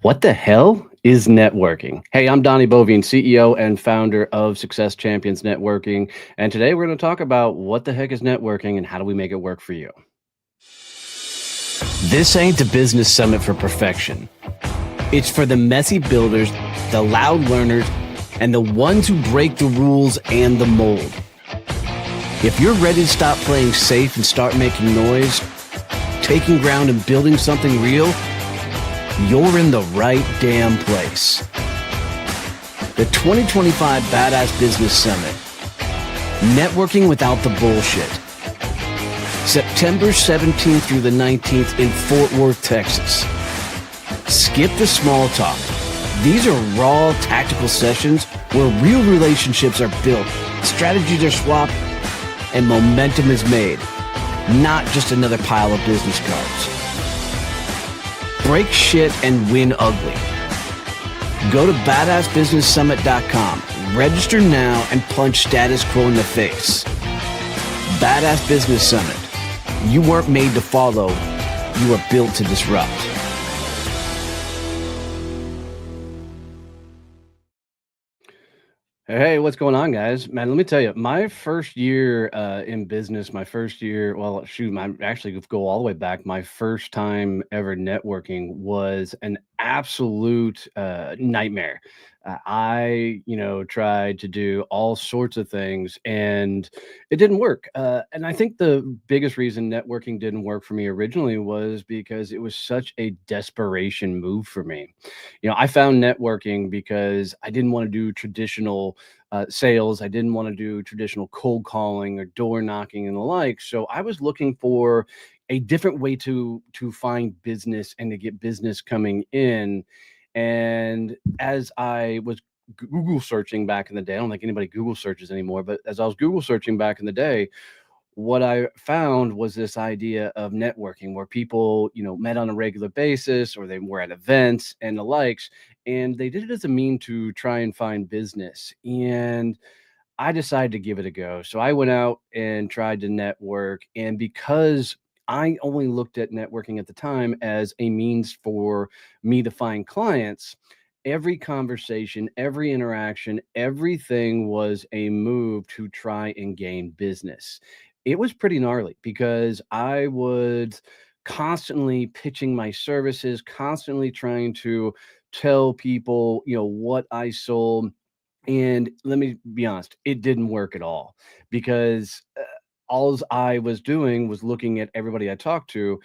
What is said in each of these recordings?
What the hell is networking? Hey, I'm Donnie Bovian, CEO and founder of Success Champions Networking. And today we're going to talk about what the heck is networking and how do we make it work for you. This ain't the business summit for perfection. It's for the messy builders, the loud learners, and the ones who break the rules and the mold. If you're ready to stop playing safe and start making noise, taking ground and building something real, you're in the right damn place. The 2025 Badass Business Summit. Networking without the bullshit. September 17th through the 19th in Fort Worth, Texas. Skip the small talk. These are raw tactical sessions where real relationships are built, strategies are swapped, and momentum is made. Not just another pile of business cards. Break shit and win ugly. Go to badassbusinesssummit.com. Register now and punch status quo in the face. Badass Business Summit. You weren't made to follow. You are built to disrupt. Hey, what's going on, guys? Man, let me tell you, my first year in business, I actually go all the way back. My first time ever networking was an absolute nightmare. Tried to do all sorts of things and it didn't work. And I think the biggest reason networking didn't work for me originally was because it was such a desperation move for me. I found networking because I didn't want to do traditional sales. I didn't want to do traditional cold calling or door knocking and the like. So I was looking for a different way to find business and to get business coming in. And as I was Google searching back in the day, I don't think anybody Google searches anymore, but as I was Google searching back in the day, what I found was this idea of networking where people, met on a regular basis or they were at events and the likes, and they did it as a mean to try and find business. And I decided to give it a go. So I went out and tried to network. And because I only looked at networking at the time as a means for me to find clients, every conversation, every interaction, everything was a move to try and gain business. It was pretty gnarly because I was constantly pitching my services, constantly trying to tell people, what I sold, and let me be honest, it didn't work at all because all I was doing was looking at everybody I talked to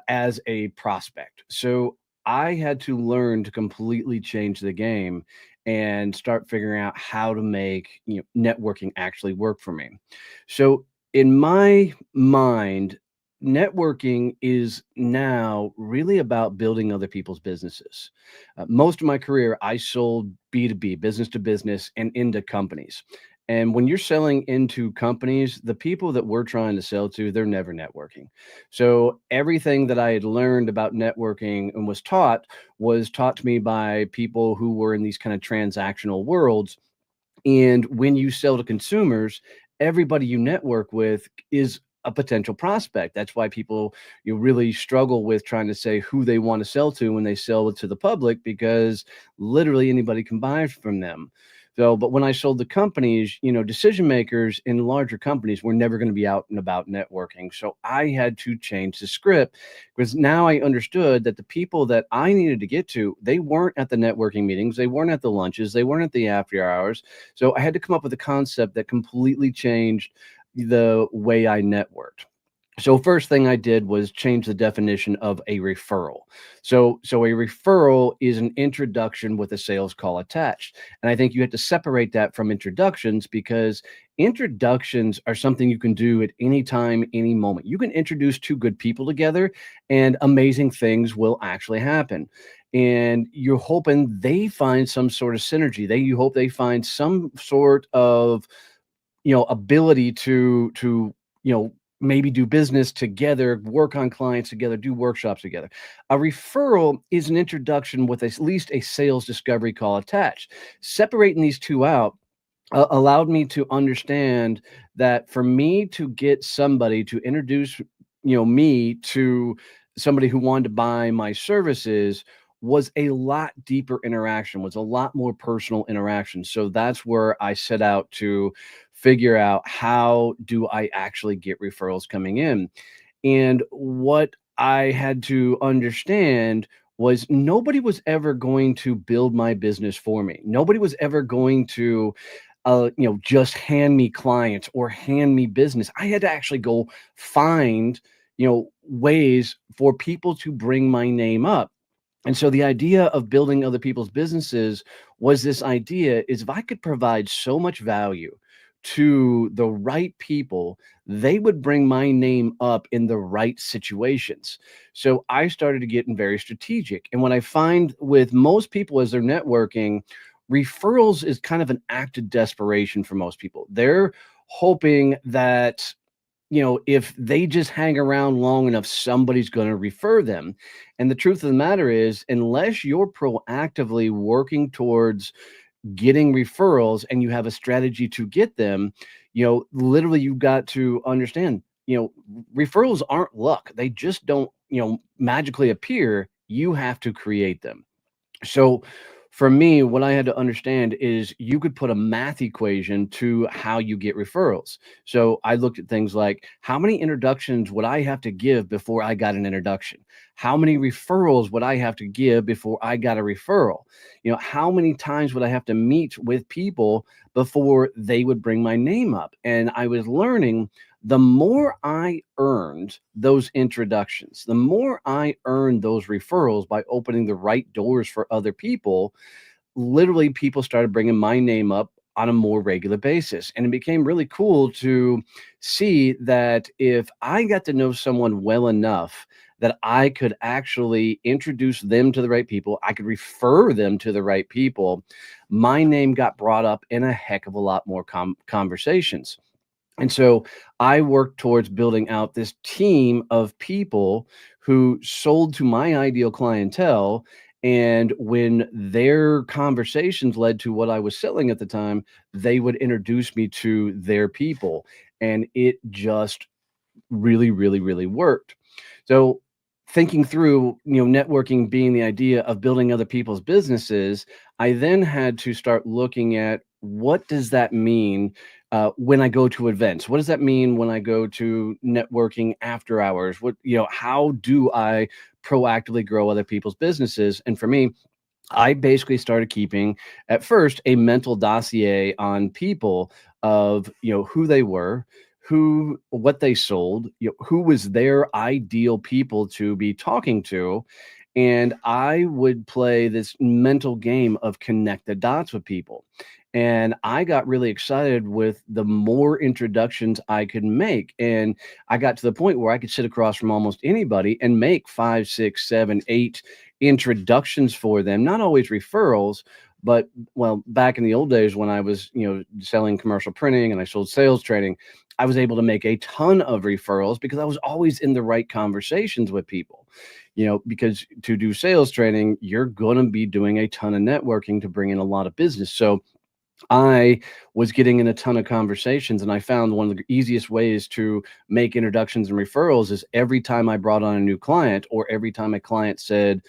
as a prospect. So I had to learn to completely change the game and start figuring out how to make networking actually work for me. So in my mind, networking is now really about building other people's businesses. Most of my career, I sold B2B, business to business, and into companies. And when you're selling into companies, the people that we're trying to sell to, they're never networking. So everything that I had learned about networking and was taught to me by people who were in these kind of transactional worlds. And when you sell to consumers, everybody you network with is a potential prospect. That's why people really struggle with trying to say who they want to sell to when they sell it to the public, because literally anybody can buy from them. So, but when I sold the companies, decision makers in larger companies were never going to be out and about networking. So I had to change the script because now I understood that the people that I needed to get to, they weren't at the networking meetings, they weren't at the lunches, they weren't at the after hours. So I had to come up with a concept that completely changed the way I networked. So first thing I did was change the definition of a referral. So a referral is an introduction with a sales call attached. And I think you have to separate that from introductions, because introductions are something you can do at any time, any moment. You can introduce two good people together and amazing things will actually happen. And you're hoping they find some sort of synergy. You hope they find some sort of ability to maybe do business together, work on clients together, do workshops together. A referral is an introduction with at least a sales discovery call attached. Separating these two out allowed me to understand that for me to get somebody to introduce me to somebody who wanted to buy my services was a lot deeper interaction, was a lot more personal interaction. So that's where I set out to figure out, how do I actually get referrals coming in? And what I had to understand was, nobody was ever going to build my business for me. Nobody was ever going to, just hand me clients or hand me business. I had to actually go find, ways for people to bring my name up. And so the idea of building other people's businesses was, this idea is, if I could provide so much value to the right people, they would bring my name up in the right situations. So I started getting very strategic. And what I find with most people as they're networking, referrals is kind of an act of desperation for most people. They're hoping that, if they just hang around long enough, somebody's going to refer them. And the truth of the matter is, unless you're proactively working towards getting referrals and you have a strategy to get them, literally you've got to understand, referrals aren't luck. They just don't, magically appear. You have to create them. So for me, what I had to understand is, you could put a math equation to how you get referrals. So I looked at things like, how many introductions would I have to give before I got an introduction? How many referrals would I have to give before I got a referral? How many times would I have to meet with people before they would bring my name up? And I was learning, the more I earned those introductions, the more I earned those referrals by opening the right doors for other people, literally people started bringing my name up on a more regular basis. And it became really cool to see that if I got to know someone well enough, that I could actually introduce them to the right people, I could refer them to the right people, my name got brought up in a heck of a lot more conversations. And so I worked towards building out this team of people who sold to my ideal clientele. And when their conversations led to what I was selling at the time, they would introduce me to their people. And it just really, really, really worked. So thinking through, networking being the idea of building other people's businesses, I then had to start looking at, what does that mean when I go to events? What does that mean when I go to networking after hours? How do I proactively grow other people's businesses? And for me, I basically started keeping, at first, a mental dossier on people of, who they were, what they sold, who was their ideal people to be talking to. And I would play this mental game of connect the dots with people. And I got really excited with the more introductions I could make. And I got to the point where I could sit across from almost anybody and make five, six, seven, eight introductions for them, not always referrals, but, well, back in the old days when I was, selling commercial printing and I sold sales training, I was able to make a ton of referrals because I was always in the right conversations with people. Because to do sales training, you're going to be doing a ton of networking to bring in a lot of business. So I was getting in a ton of conversations, and I found one of the easiest ways to make introductions and referrals is, every time I brought on a new client, or every time a client said,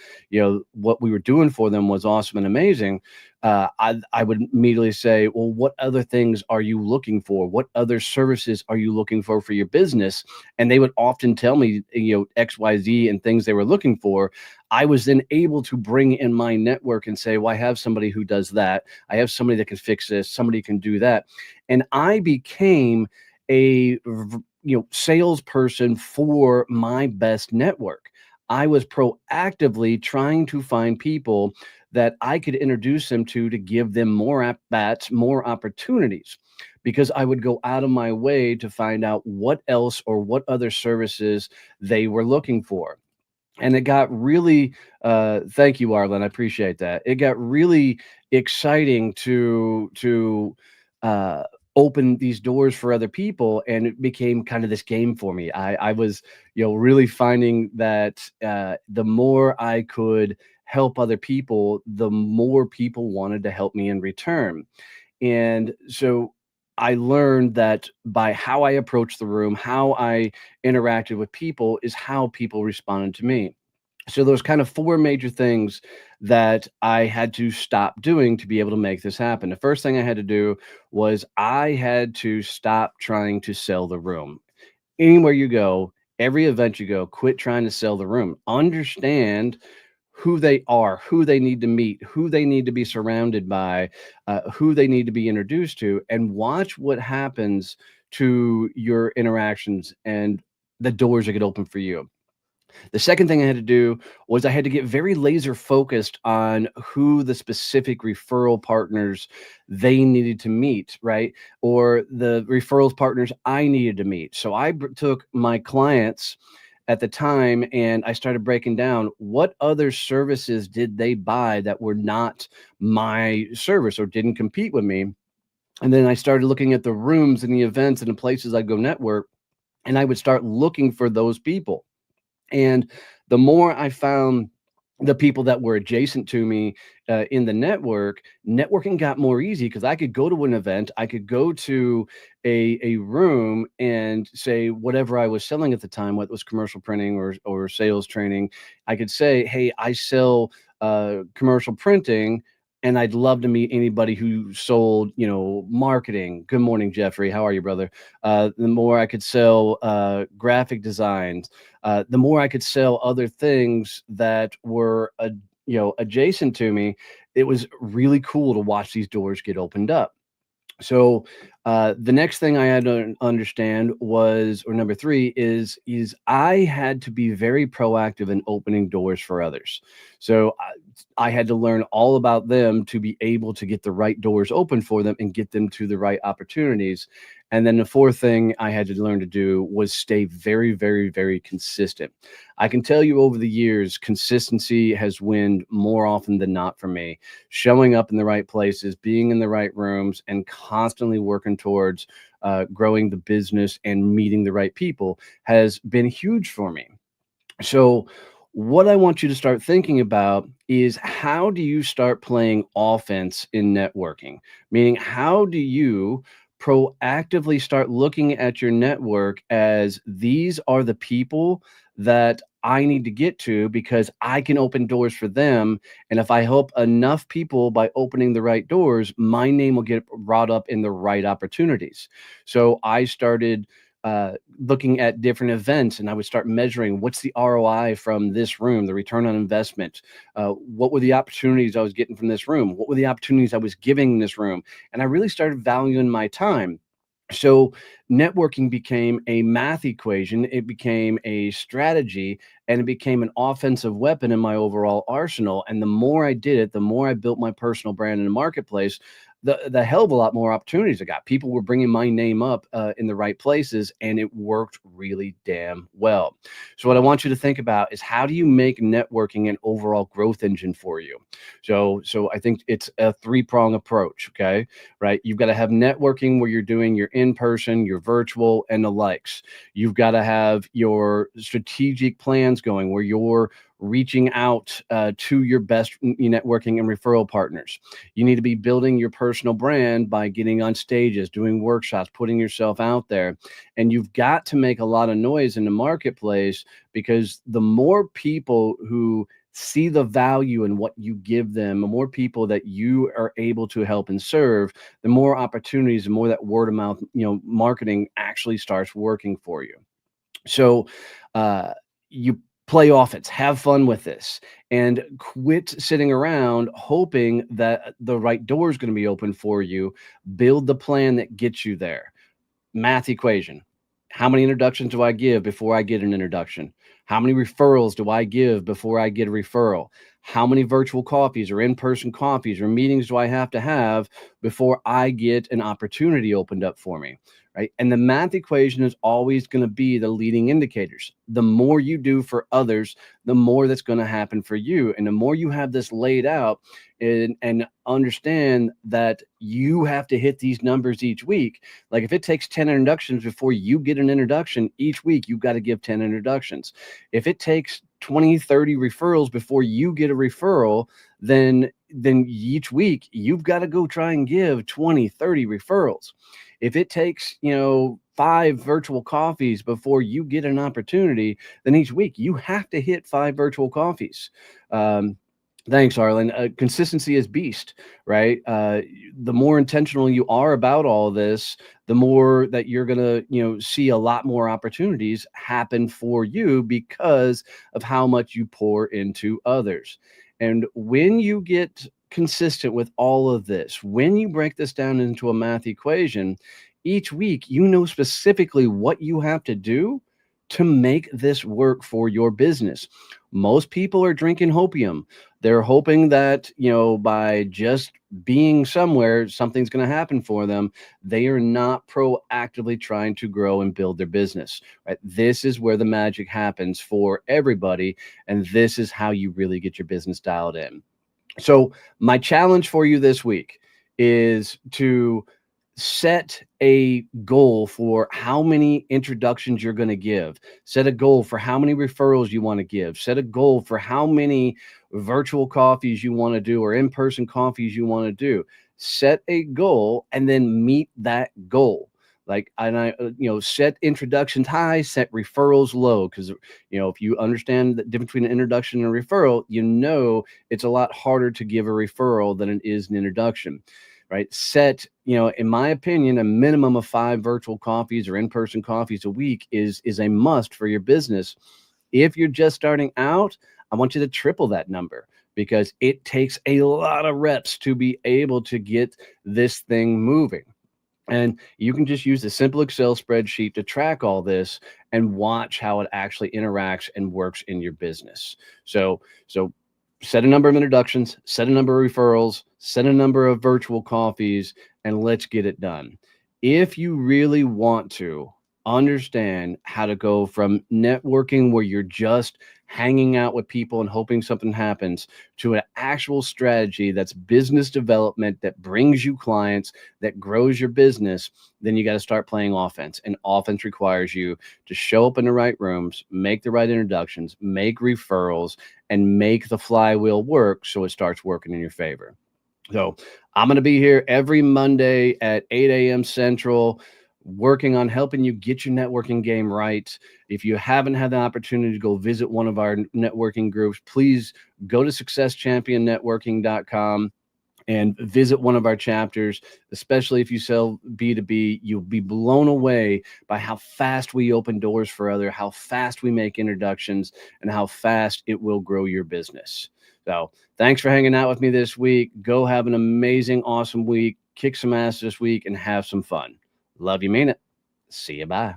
what we were doing for them was awesome and amazing, I would immediately say, well, what other things are you looking for? What other services are you looking for your business? And they would often tell me, X, Y, Z, and things they were looking for. I was then able to bring in my network and say, well, I have somebody who does that. I have somebody that can fix this. Somebody can do that. And I became a, salesperson for my best network. I was proactively trying to find people that I could introduce them to give them more at bats, more opportunities, because I would go out of my way to find out what else or what other services they were looking for. And it got really, thank you, Arlen, I appreciate that. It got really exciting to uh, open these doors for other people, and it became kind of this game for me. I was, really finding that the more I could help other people, the more people wanted to help me in return. And so I learned that by how I approached the room, how I interacted with people, is how people responded to me. So there's kind of four major things that I had to stop doing to be able to make this happen. The first thing I had to do was I had to stop trying to sell the room. Anywhere you go, every event you go, quit trying to sell the room. Understand who they are, who they need to meet, who they need to be surrounded by, who they need to be introduced to, and watch what happens to your interactions and the doors that get open for you. The second thing I had to do was I had to get very laser focused on who the specific referral partners they needed to meet, right? Or the referrals partners I needed to meet. So took my clients at the time and I started breaking down what other services did they buy that were not my service or didn't compete with me. And then I started looking at the rooms and the events and the places I go network, and I would start looking for those people. And the more I found the people that were adjacent to me in the networking got more easy because I could go to an event, I could go to a room and say whatever I was selling at the time, whether it was commercial printing or sales training. I could say, "Hey, I sell commercial printing." And I'd love to meet anybody who sold, marketing. Good morning, Jeffrey. How are you, brother? The more I could sell graphic designs, the more I could sell other things that were, adjacent to me. It was really cool to watch these doors get opened up. So the next thing I had to understand was, or number three is I had to be very proactive in opening doors for others. So I had to learn all about them to be able to get the right doors open for them and get them to the right opportunities. And then the fourth thing I had to learn to do was stay very, very, very consistent. I can tell you over the years, consistency has won more often than not for me. Showing up in the right places, being in the right rooms, and constantly working towards growing the business and meeting the right people has been huge for me. So, what I want you to start thinking about is how do you start playing offense in networking? Meaning, how do you proactively start looking at your network as these are the people that I need to get to because I can open doors for them. And if I help enough people by opening the right doors, my name will get brought up in the right opportunities. So I started looking at different events and I would start measuring what's the ROI from this room, the return on investment. What were the opportunities I was getting from this room? What were the opportunities I was giving in this room? And I really started valuing my time. So networking became a math equation, it became a strategy, and it became an offensive weapon in my overall arsenal. And the more I did it, the more I built my personal brand in the marketplace, the hell of a lot more opportunities I got. People were bringing my name up in the right places, and it worked really damn well. So what I want you to think about is how do you make networking an overall growth engine for you? So I think it's a three-prong approach. Okay, right? You've got to have networking where you're doing your in person, your virtual, and the likes. You've got to have your strategic plans going where you're reaching out to your best networking and referral partners. You need to be building your personal brand by getting on stages, doing workshops, putting yourself out there. And you've got to make a lot of noise in the marketplace because the more people who see the value in what you give them, the more people that you are able to help and serve, the more opportunities, the more that word of mouth, marketing actually starts working for you. So uh, you play offense, have fun with this, and quit sitting around hoping that the right door is going to be open for you. Build the plan that gets you there. Math equation. How many introductions do I give before I get an introduction? How many referrals do I give before I get a referral? How many virtual coffees or in-person coffees or meetings do I have before I get an opportunity opened up for me? Right. And the math equation is always going to be the leading indicators. The more you do for others, the more that's going to happen for you. And the more you have this laid out and understand that you have to hit these numbers each week. Like if it takes 10 introductions before you get an introduction each week, you've got to give 10 introductions. If it takes 20, 30 referrals before you get a referral, then each week you've got to go try and give 20, 30 referrals. If it takes, 5 virtual coffees before you get an opportunity, then each week you have to hit 5 virtual coffees. Um, Thanks, Arlen. Consistency is beast, right? The more intentional you are about all this, the more that you're gonna, see a lot more opportunities happen for you because of how much you pour into others. And when you get consistent with all of this, when you break this down into a math equation, each week you know specifically what you have to do to make this work for your business. Most people are drinking hopium. They're hoping that, by just being somewhere, something's going to happen for them. They are not proactively trying to grow and build their business, right? This is where the magic happens for everybody. And this is how you really get your business dialed in. So, my challenge for you this week is to set a goal for how many introductions you're going to give. Set a goal for how many referrals you want to give. Set a goal for how many virtual coffees you want to do or in-person coffees you want to do. Set a goal and then meet that goal. Set introductions high, set referrals low. Because, if you understand the difference between an introduction and a referral, it's a lot harder to give a referral than it is an introduction, right? Set, in my opinion, a minimum of 5 virtual coffees or in-person coffees a week is a must for your business. If you're just starting out, I want you to triple that number because it takes a lot of reps to be able to get this thing moving. And you can just use a simple Excel spreadsheet to track all this and watch how it actually interacts and works in your business. So set a number of introductions, set a number of referrals, set a number of virtual coffees, and let's get it done. If you really want to understand how to go from networking where you're just hanging out with people and hoping something happens to an actual strategy that's business development that brings you clients, that grows your business, then you got to start playing offense. And offense requires you to show up in the right rooms, make the right introductions, make referrals, and make the flywheel work so it starts working in your favor. So I'm going to be here every Monday at 8 a.m. Central, working on helping you get your networking game right. If you haven't had the opportunity to go visit one of our networking groups, please go to successchampionnetworking.com and visit one of our chapters, especially if you sell B2B. You'll be blown away by how fast we open doors for other, how fast we make introductions, and how fast it will grow your business. So thanks for hanging out with me this week. Go have an amazing, awesome week. Kick some ass this week and have some fun. Love you, mean it. See you. Bye.